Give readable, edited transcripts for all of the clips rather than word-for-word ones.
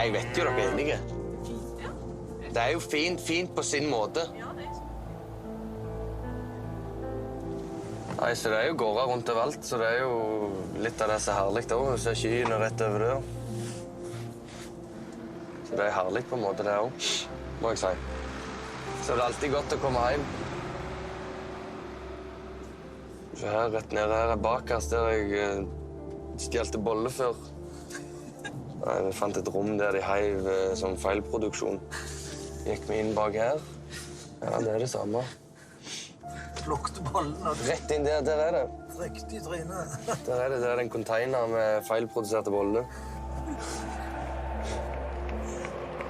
Jeg vet jo dere er enige. Det er jo fint på sin måte. Nei, så det er jo gårder rundt overalt, så det er jo litt av det som er herlig også. Så er skyene rett over dør. Så det er herlig på en måte det også, må jeg si. Så det er alltid godt å komme hjem. Så her, rett nede her er bakast der jeg stjelte bolle før. Jeg fant et rom der de heiv som feilproduksjon. Gikk vi inn bak her. Ja, det er det samme. Plukte bollen. Rett inn der er det. Riktig tryne. Der er det en container med feilproduserte boller.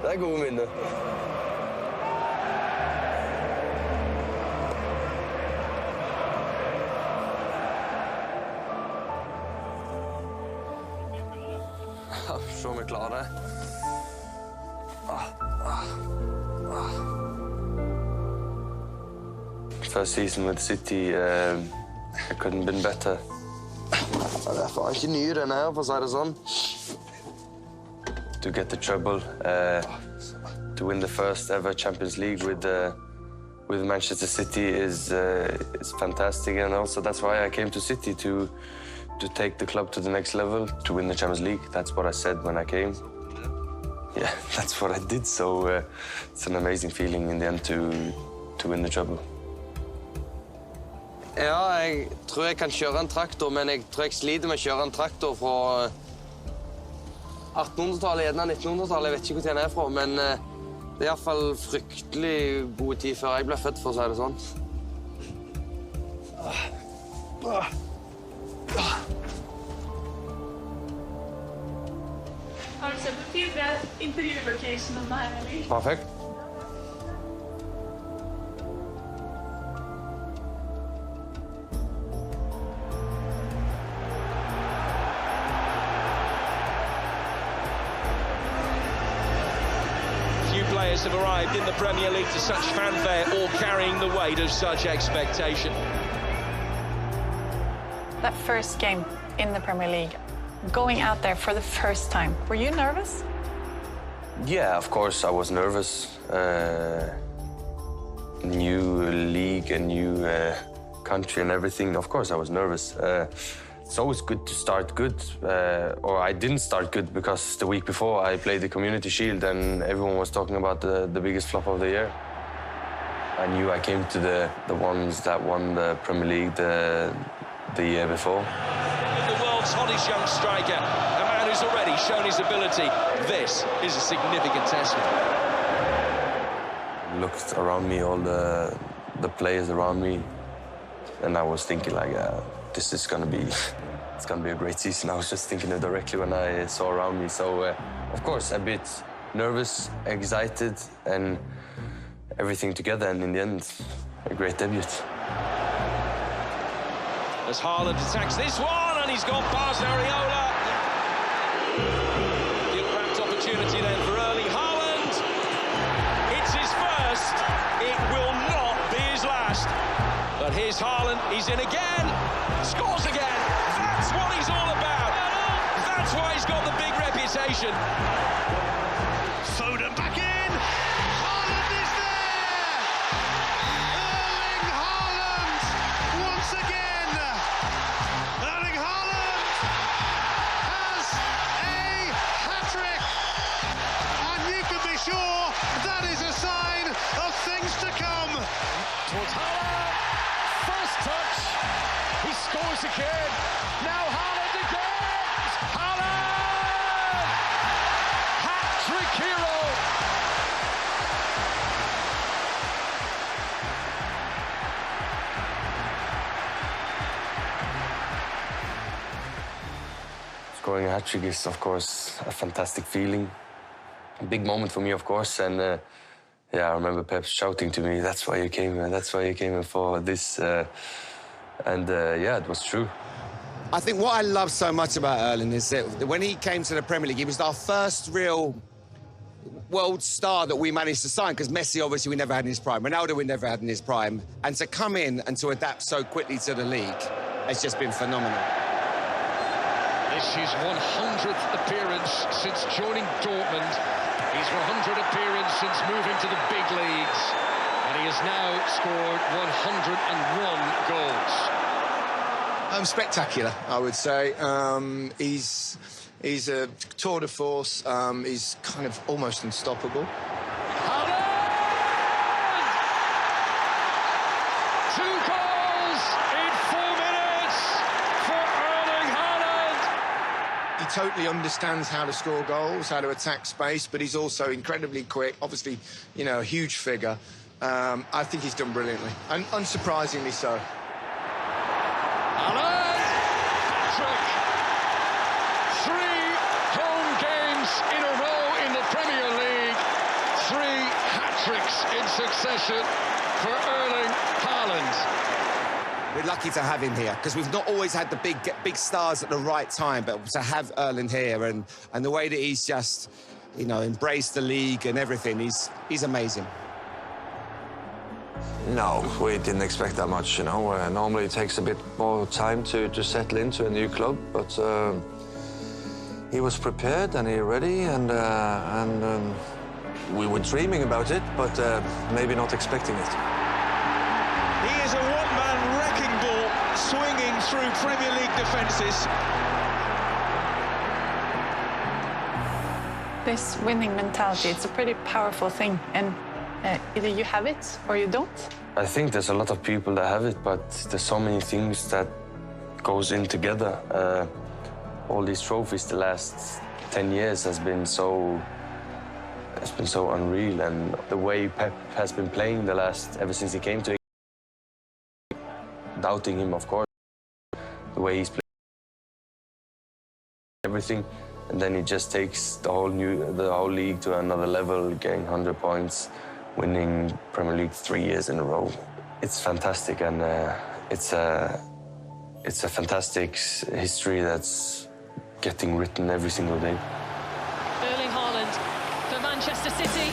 Det er gode minner. Se om vi klarer det. First season with City, I couldn't been better. Det er faen ikke ny denne her, for å si det sånn. To get the treble, to win the first ever Champions League with Manchester City is fantastic, and also that's why I came to City to take the club to the next level, to win the Champions League. That's what I said when I came. Yeah, that's what I did, so it's an amazing feeling in the end to win the treble. Ja, jeg tror jeg kan kjøre en traktor, men jeg tror jeg sliter med å kjøre en traktor fra 1800-tallet, gjerne 1900-tallet. Jeg vet ikke hvor den er fra, men det er i hvert fall fryktelig god tid før jeg ble født, for å si det sånn. Har du sett på film? Det er intervjulocation om deg, eller? Perfekt. Few players have arrived in the Premier League to such fanfare, all carrying the weight of such expectation. That first game in the Premier League, going out there for the first time, were you nervous? Yeah, of course I was nervous. New league, a new country and everything. Of course I was nervous. It's always good to start good, or I didn't start good because the week before I played the Community Shield and everyone was talking about the biggest flop of the year. I knew I came to the ones that won the Premier League the year before. The world's hottest young striker, a man who's already shown his ability. This is a significant testament. Looked around me, all the players around me, and I was thinking like, this is gonna be, it's gonna be a great season. I was just thinking it directly when I saw around me. So, of course, a bit nervous, excited, and everything together. And in the end, a great debut. As Haaland attacks this one, and he's gone past Areola. The unwrapped opportunity then for Erling Haaland. It's his first. It will not be his last. But here's Haaland. He's in again. Scores again. That's what he's all about. That's why he's got the big reputation. Foden back in. Haaland is there. Erling Haaland once again. Erling Haaland has a hat-trick. And you can be sure that is a sign of things to come. Towards Haaland. First touch. He scores again. Now Haaland again. Haaland! Hat-trick hero. Scoring a hat-trick is, of course, a fantastic feeling. A big moment for me, of course, and yeah, I remember Pep shouting to me, "That's why you came here, that's why you came here for this," and yeah, it was true. I think what I love so much about Erling is that when he came to the Premier League, he was our first real world star that we managed to sign, because Messi, obviously, we never had in his prime. Ronaldo, we never had in his prime. And to come in and to adapt so quickly to the league has just been phenomenal. This is his 100th appearance since joining Dortmund. His 100th appearance since moving to the big leagues. And he has now scored 101 goals. Spectacular, I would say. He's a tour de force. He's kind of almost unstoppable. Haaland! 2 goals in 4 minutes for Erling Haaland. He totally understands how to score goals, how to attack space, but he's also incredibly quick. Obviously, you know, a huge figure. I think he's done brilliantly, and unsurprisingly so. Haaland! Hat-trick! 3 home games in a row in the Premier League. 3 hat-tricks in succession for Erling Haaland. We're lucky to have him here, because we've not always had the big stars at the right time, but to have Erling here and the way that he's just, you know, embraced the league and everything, he's amazing. No, we didn't expect that much, you know. Normally it takes a bit more time to settle into a new club, but he was prepared and he ready, and we were dreaming about it, but maybe not expecting it. He is a one-man wrecking ball swinging through Premier League defences. This winning mentality, it's a pretty powerful thing, and either you have it or you don't. I think there's a lot of people that have it, but there's so many things that goes in together. All these trophies the last 10 years has been so unreal, and the way Pep has been playing ever since he came to, doubting him, of course, the way he's playing everything, and then he just takes the whole league to another level, getting 100 points, winning Premier League 3 years in a row. It's fantastic, and it's a fantastic history that's getting written every single day. Erling Haaland for Manchester City.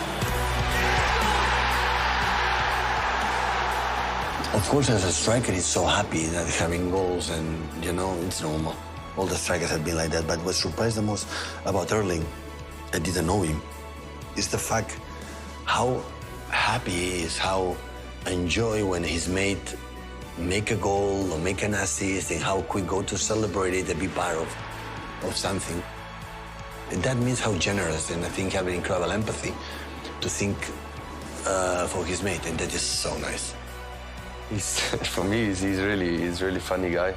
Of course, as a striker, he's so happy that having goals, and, you know, it's normal. All the strikers have been like that. But what surprised the most about Erling, I didn't know him, is the fact how happy he is, how enjoy when his mate make a goal or make an assist, and how quick go to celebrate it and be part of something. And that means how generous, and I think having incredible empathy to think for his mate, and that is so nice. For me, he's really funny guy.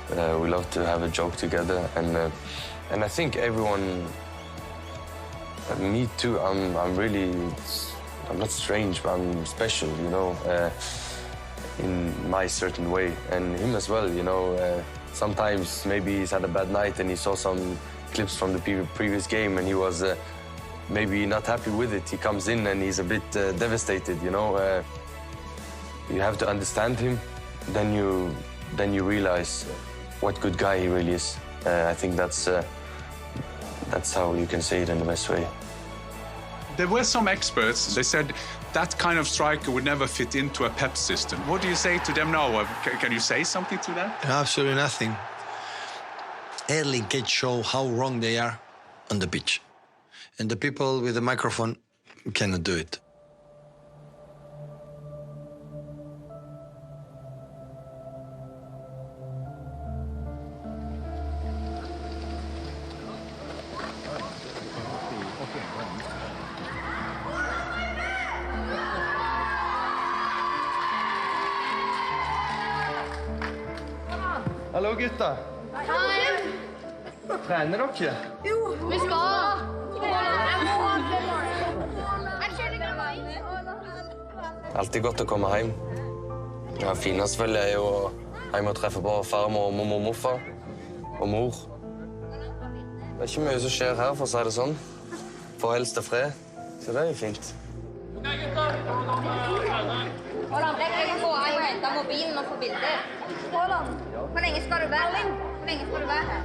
We love to have a joke together, and I think everyone, me too. I'm not strange, but I'm special, you know, in my certain way, and him as well, you know. Sometimes maybe he's had a bad night and he saw some clips from the previous game and he was maybe not happy with it. He comes in and he's a bit devastated, you know. You have to understand him, then you realize what good guy he really is. I think that's how you can say it in the best way. There were some experts, they said that kind of striker would never fit into a Pep system. What do you say to them now? Can you say something to that? Absolutely nothing. Erling can show how wrong they are on the pitch. And the people with the microphone cannot do it. Hallo, gutta. Hei. Trener dere? Jo, vi skal. Jeg må ha det målet. Jeg kjører ikke meg. Alltid godt å komme hjem. Ja, finest vel er jo hjem og treffe på farmor og mormor og morfar og mor. Det ikke mye som skjer her, for å si det sånn. For helst til fred. Så det jo fint. Haaland, jeg kan gå og hente mobilen og få bilder. Haaland, hvor lenge skal du være? Hvor lenge skal du være her?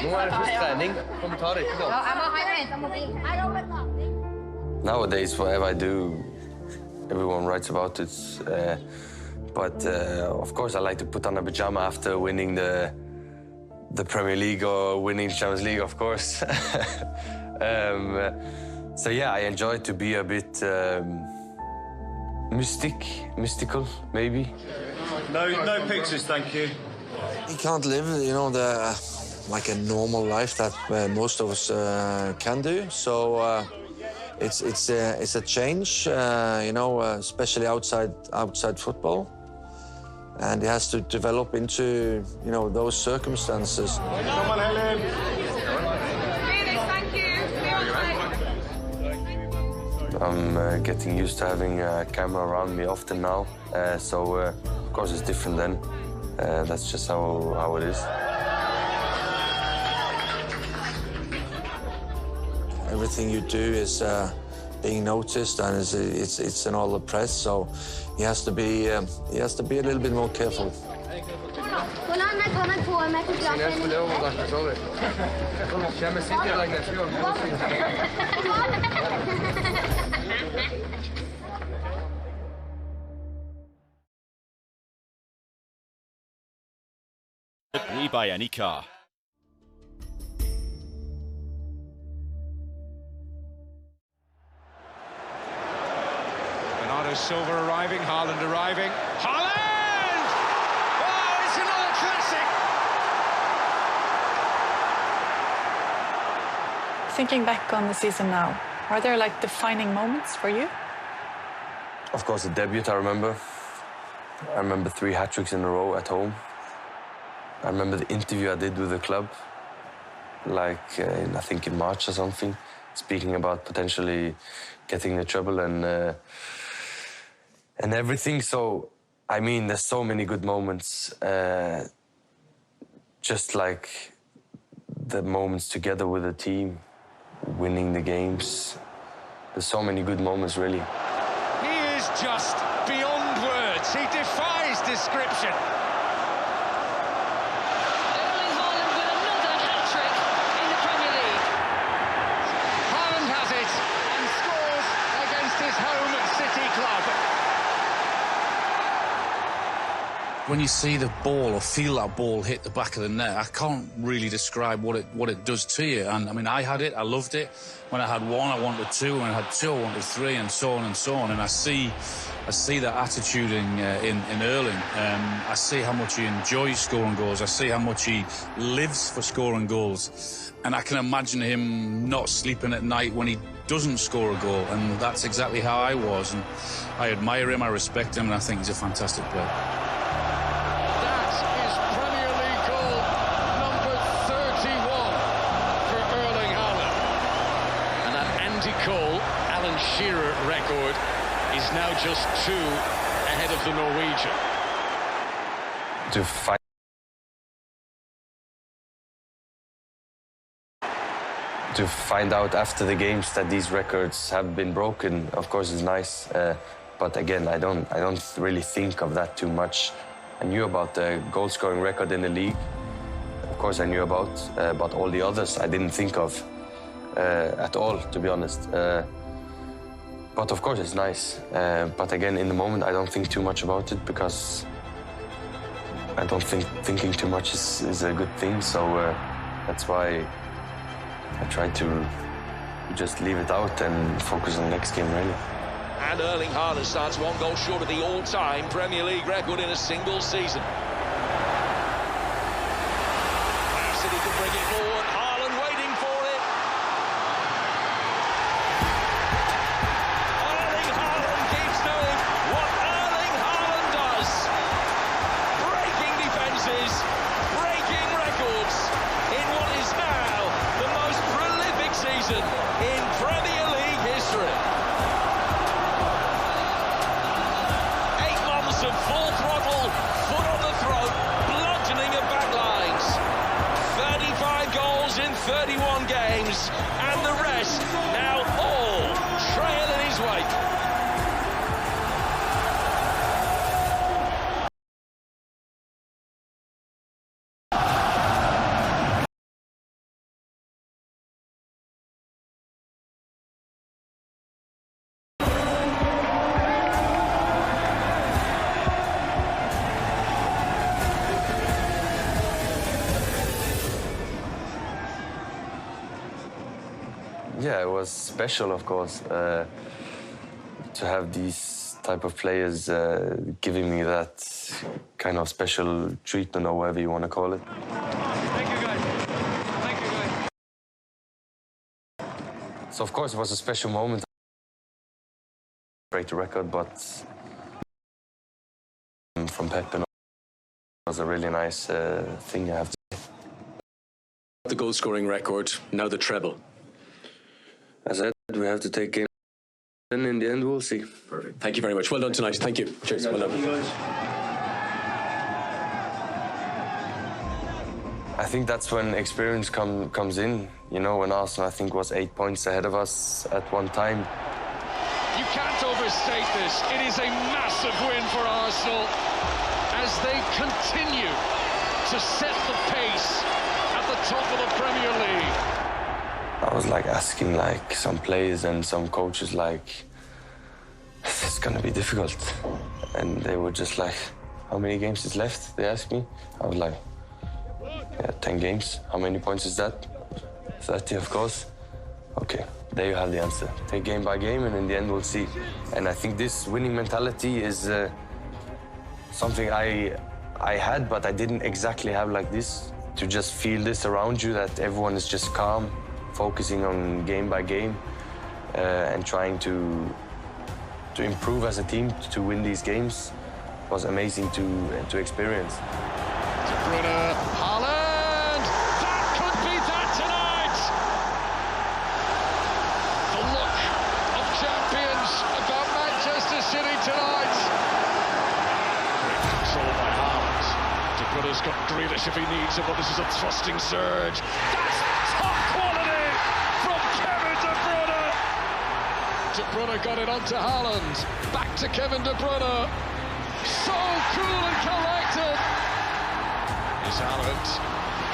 Nå det først trening. Kom ta det ikke da. Ja, jeg må hente mobilen. Nowadays, whatever I do, everyone writes about it. But of course, I like to put on a pajama after winning the Premier League or winning Champions League, of course. So yeah, I enjoy to be a bit mystical, maybe. No pictures, thank you. He can't live, you know, like a normal life that most of us can do. So it's a change, you know, especially outside football, and he has to develop into, you know, those circumstances. Come on, Helen. Thank you. I'm getting used to having a camera around me often now, so of course it's different then. That's just how it is. Everything you do is being noticed, and it's in all the press. So he has to be a little bit more careful. By any car. Bernardo Silva arriving, Haaland arriving. Haaland! Oh, it's another classic! Thinking back on the season now, are there like defining moments for you? Of course, the debut, I remember. I remember 3 hat-tricks in a row at home. I remember the interview I did with the club, like I think in March or something, speaking about potentially getting into trouble and everything. So, I mean, there's so many good moments, just like the moments together with the team, winning the games. There's so many good moments, really. He is just beyond words. He defies description. Erling Haaland with another hat-trick in the Premier League. Haaland has it and scores against his home City club. When you see the ball or feel that ball hit the back of the net, I can't really describe what it does to you. And I mean, I had it, I loved it. When I had 1, I wanted 2. When I had 2, I wanted 3, and so on and so on. And I see that attitude in Erling. I see how much he enjoys scoring goals. I see how much he lives for scoring goals. And I can imagine him not sleeping at night when he doesn't score a goal. And that's exactly how I was. And I admire him, I respect him, and I think he's a fantastic player. Shearer record is now just 2 ahead of the Norwegian. To find out after the games that these records have been broken, of course, is nice. But again, I don't really think of that too much. I knew about the goal-scoring record in the league. Of course, I knew about, but all the others I didn't think of at all, to be honest. But of course, it's nice. But again, in the moment, I don't think too much about it because I don't think thinking too much is a good thing. So that's why I try to just leave it out and focus on the next game, really. And Erling Haaland starts 1 goal short of the all-time Premier League record in a single season. City can bring it forward. Haaland waiting for it. Erling Haaland keeps doing what Erling Haaland does. Breaking defences, breaking records in what is now the most prolific season in Premier League history. 8 months of full throttle, foot on the throat, bludgeoning of backlines. 35 goals in 31 games, and the rest now all trail in his wake. Yeah, it was special, of course, to have these type of players giving me that kind of special treatment, or whatever you want to call it. Thank you, guys. Thank you, guys. So, of course, it was a special moment. Break the record, but from Pep and it was a really nice thing, I have to say. The goal-scoring record, now the treble. As I said, we have to take game, and in the end, we'll see. Perfect. Thank you very much. Well done tonight. Thank you. Cheers. Well done. I think that's when experience comes in. You know, when Arsenal, I think, was 8 points ahead of us at one time. You can't overstate this. It is a massive win for Arsenal as they continue to set the pace at the top of the Premier League. I was like asking like some players and some coaches like, it's gonna be difficult. And they were just like, how many games is left? They asked me. I was like, yeah, 10 games. How many points is that? 30, of course. Okay, there you have the answer. Take game by game, and in the end we'll see. And I think this winning mentality is something I had, but I didn't exactly have like this. To just feel this around you, that everyone is just calm, focusing on game by game, and trying to improve as a team to win these games was amazing to experience. Bruyne, Haaland, that could be that tonight. The look of champions about Manchester City tonight. Control by Haaland. De Bruyne's got Grealish if he needs it, but this is a thrusting surge. That's top quality from Kevin De Bruyne. De Bruyne got it onto Haaland. Back to Kevin De Bruyne. So cool and collected. Is Haaland.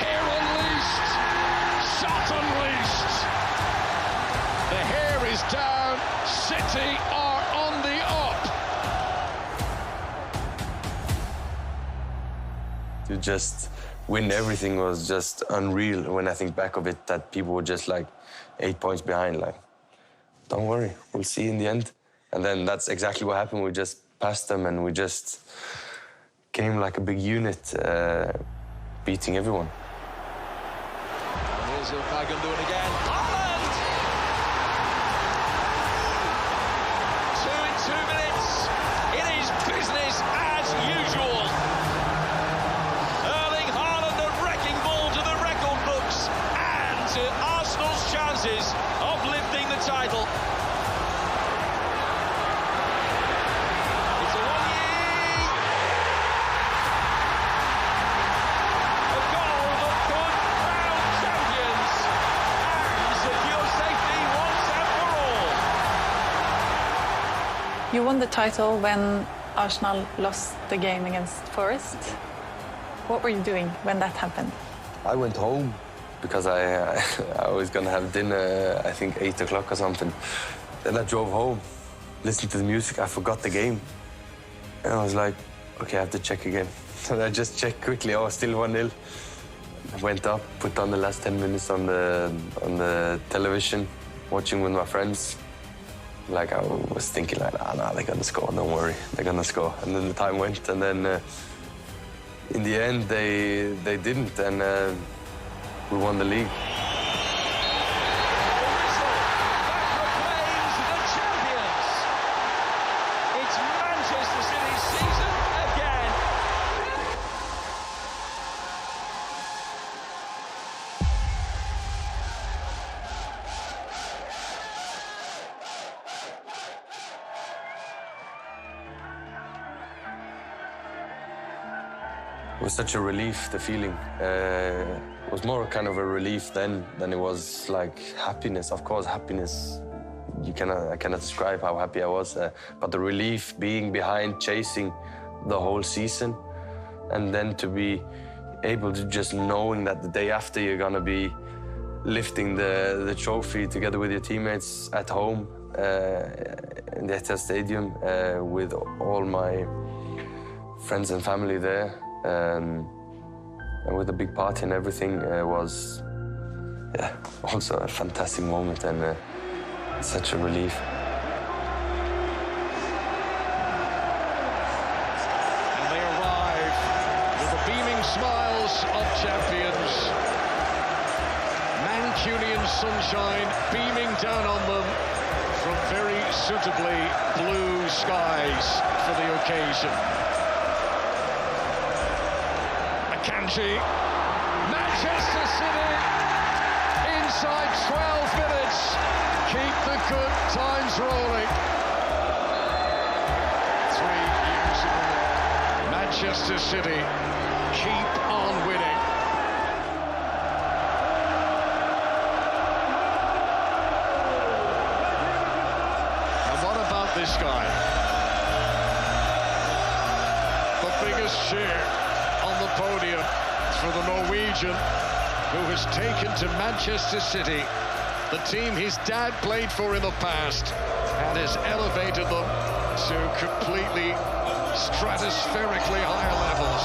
Hair unleashed. Shot unleashed. The hair is down. City are on the up. To just win everything was just unreal. When I think back of it, that people were just like 8 points behind, like, don't worry, we'll see in the end. And then that's exactly what happened. We just passed them, and we just came like a big unit, beating everyone. Here's Ilkay doing it again. Haaland! 2 in 2 minutes. It is business as usual. Erling Haaland, a wrecking ball to the record books and to Arsenal's chances of lifting the title. It's a one-year. A goal that could crown champions and secure safety once and for all. You won the title when Arsenal lost the game against Forest. What were you doing when that happened? I went home because I was gonna have dinner, I think 8 o'clock or something. Then I drove home, listened to the music, I forgot the game. And I was like, okay, I have to check again. So I just checked quickly, oh, still 1-0. Went up, put on the last 10 minutes on the television, watching with my friends. Like I was thinking like, nah, they're gonna score, don't worry, they're gonna score. And then the time went, and then in the end, they didn't, and we won the league. It's Manchester City's season again. was such a relief, the feeling. It was more kind of a relief then than it was like happiness. Of course, happiness, I cannot describe how happy I was. But the relief being behind, chasing the whole season, and then to be able to just knowing that the day after you're gonna be lifting the trophy together with your teammates at home in the Etihad Stadium with all my friends and family there, and with a big party and everything, was also a fantastic moment and such a relief. And they arrive with the beaming smiles of champions. Mancunian sunshine beaming down on them from very suitably blue skies for the occasion. Akanji, Manchester City, inside 12 minutes, keep the good times rolling. 3 years in a row, Manchester City keep on winning. And what about this guy? The biggest cheer on the podium for the Norwegian, who has taken to Manchester City, the team his dad played for in the past, and has elevated them to completely stratospherically higher levels.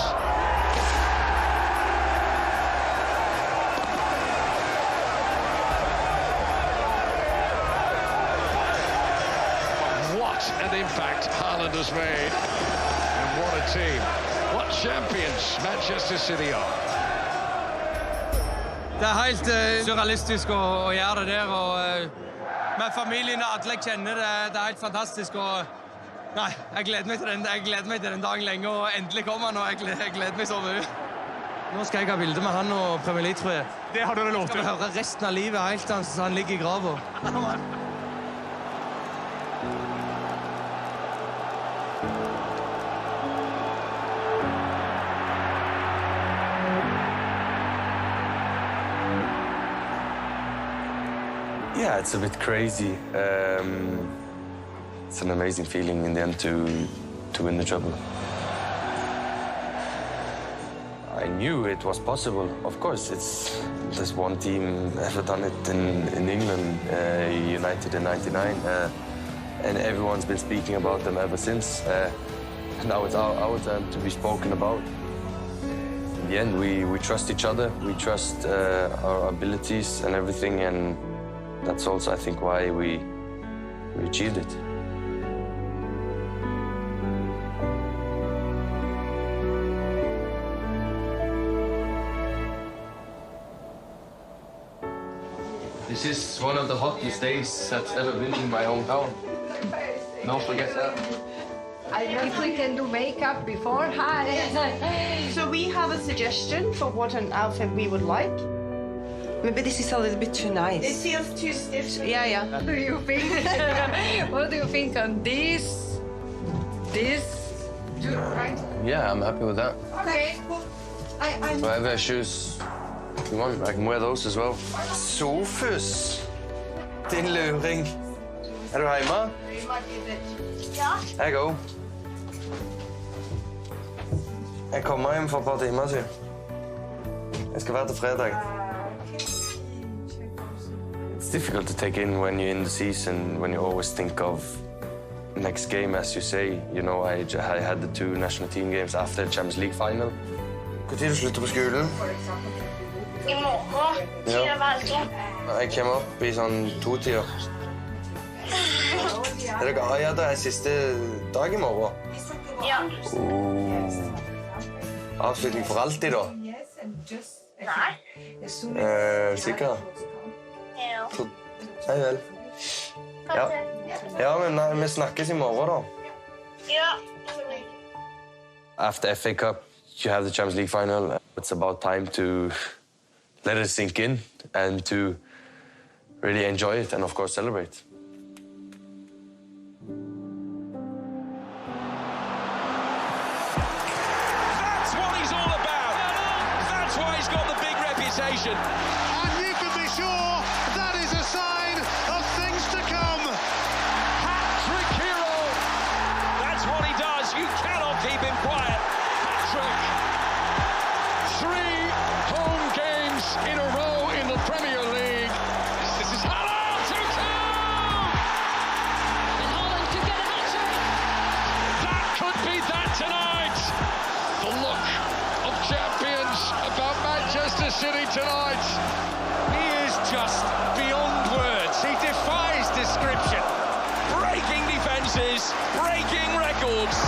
What an impact Haaland has made, and what a team. What champions Manchester City are. Det helt surrealistisk å gjøre det der, og med familien og alle jeg kjenner, det helt fantastisk. Og nei, jeg gleder meg til den dagen lenge, og endelig kommer han, og jeg gleder meg så mye. Nå skal jeg ha bilde med han og Premier League, tror jeg. Det har du lov til. Skal vi høre resten av livet helt så han ligger i graven. Yeah, it's a bit crazy. It's an amazing feeling in the end to win the treble. I knew it was possible. Of course, there's one team ever done it in England, United in '99, and everyone's been speaking about them ever since. Now it's our turn to be spoken about. In the end, we trust each other. We trust our abilities and everything, and that's also, I think, why we achieved it. This is one of the hottest days that's ever been in my hometown. Don't forget that. If we can do makeup before, hi. So we have a suggestion for what an outfit we would like. Maybe this is a little bit too nice. It feels too stiff. Yeah. What do you think? What do you think on this? This? Right? Yeah, I'm happy with that. Okay. Whatever shoes you want, I can wear those as well. Sofus! Din luring. Er du hjemme? Ja. Jeg òg. Jeg kommer hjem for et par timer siden. Jeg skal være til fredag. It's difficult to take in when you're in the season, when you always think of next game, as you say. You know, I had the 2 national team games after the Champions League final. Når slutter du på skolen? I morgen. Jeg kommer opp i sånn 2-tida. Ja, det er siste dag i morgen. Ja. Avslutning for alltid, da? Nei. Sikker? Ja. Hei vel. Ja, men vi snakkes i morgen, da. Ja. After FA Cup, you have the Champions League final. It's about time to let it sink in and to really enjoy it and, of course, celebrate. That's what he's all about. occasion. And you can be sure that is a sign of things to come. Hat-trick hero. That's what he does. You cannot keep him quiet. Hat-trick. 3 home games in a row in the Premier League. This is Haaland to come! And Haaland to get a hat-trick. That could be that tonight. The look of champions about Manchester City tonight. He is just beyond words. He defies description. Breaking defences, breaking records.